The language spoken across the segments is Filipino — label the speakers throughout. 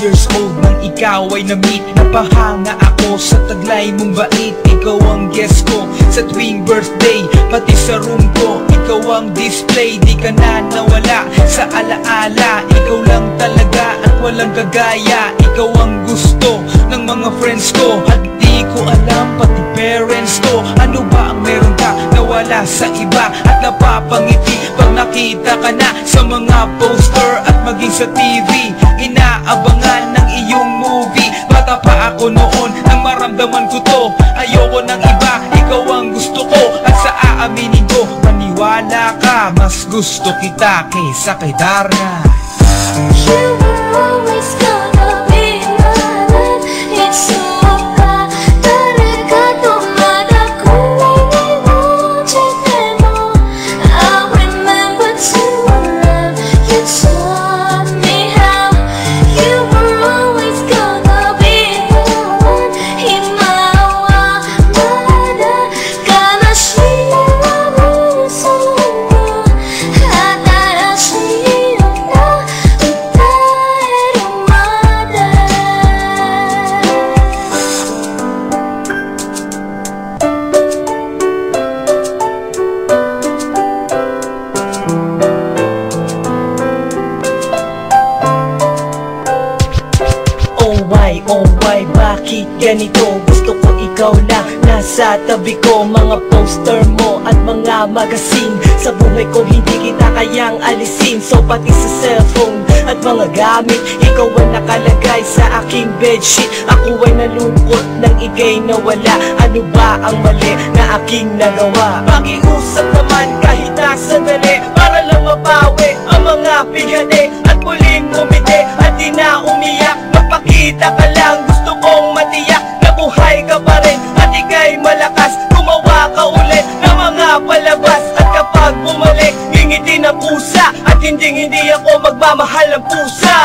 Speaker 1: years old nang ikaw ay na-meet. Napahanga ako sa taglay mong bait. Ikaw ang guest ko sa tuwing birthday, pati sa room ko. Ikaw ang display, di ka na nawala sa alaala. Ikaw lang talaga at walang kagaya. Ikaw ang gusto ng mga friends ko, at di ko alam pati parents ko. Ano ba ang meron ka na wala sa iba, at napapangiti pag nakita ka na sa mga poster at maging sa TV. Inaabangan ng iyong movie. Bata pa ako noon nang maramdaman ko to. Ayoko ng iba, ikaw ang gusto ko. At sa aaminin ko, maniwala ka, mas gusto kita kaysa kay Darna.
Speaker 2: You were always gonna be mine. It's so bakit ganito? Gusto ko ikaw lang nasa tabi ko. Mga poster mo at mga magazine, sa buhay ko hindi kita kayang alisin. So pati sa cellphone at mga gamit, ikaw ang nakalagay sa aking bedsheet. Ako ay nalungkot nang ika'y nawala. Ano ba ang mali na aking nagawa? Pakiusap naman kahit na sandali, para lang mapawi ang mga bigane at muling umiti at di na umiyak. Magpakita ka lang, gusto kong matiyak na buhay ka pa rin at ika'y malakas. Gumawa ka ulit ng mga palabas, at kapag bumalik, ngingiti na pusa, at hindi ako magmamahal ng pusa.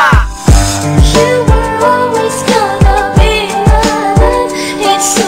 Speaker 2: You were always gonna be mine. It's so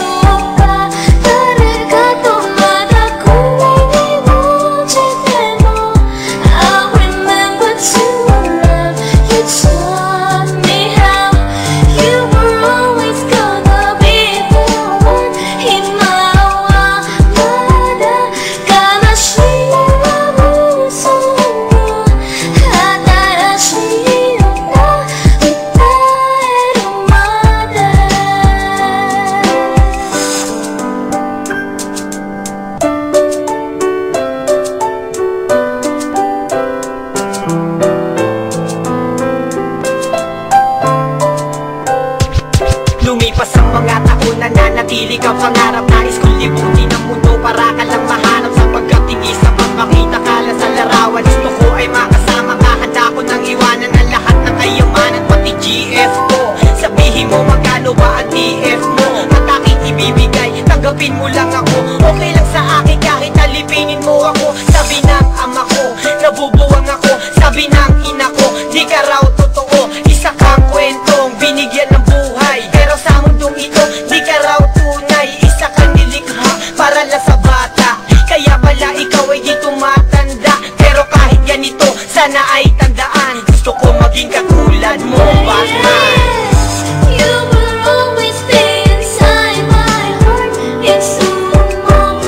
Speaker 2: lumipas ang mga taon na nanatili kang pangarap. Nais kong libutin ang mundo para ka lang mahanap. Sapagkat tingin sa pagmakita ka lang sa larawan, gusto ko ay makasama ka. Handa ko nang iwanan ang lahat ng kayamanan, pati GF ko. Sabihin mo magkano ba ang TF mo, at aking ibibigay, tanggapin mo lang ako. Okay lang sa akin kahit alipinin mo ako. Sabi ng ama ko, nabubuwang ako. Sabi ng ina ko, di ka raw totoo. Isa kang kwentong binigyan ng buhay, pero sa mundong ito, di ka raw tunay. Isa kang nilikha para lang sa bata, kaya pala ikaw ay di tumatanda. Pero kahit ganito, sana ay tandaan, gusto ko maging katulad mo, Batman. You will always be inside my heart. It's so long,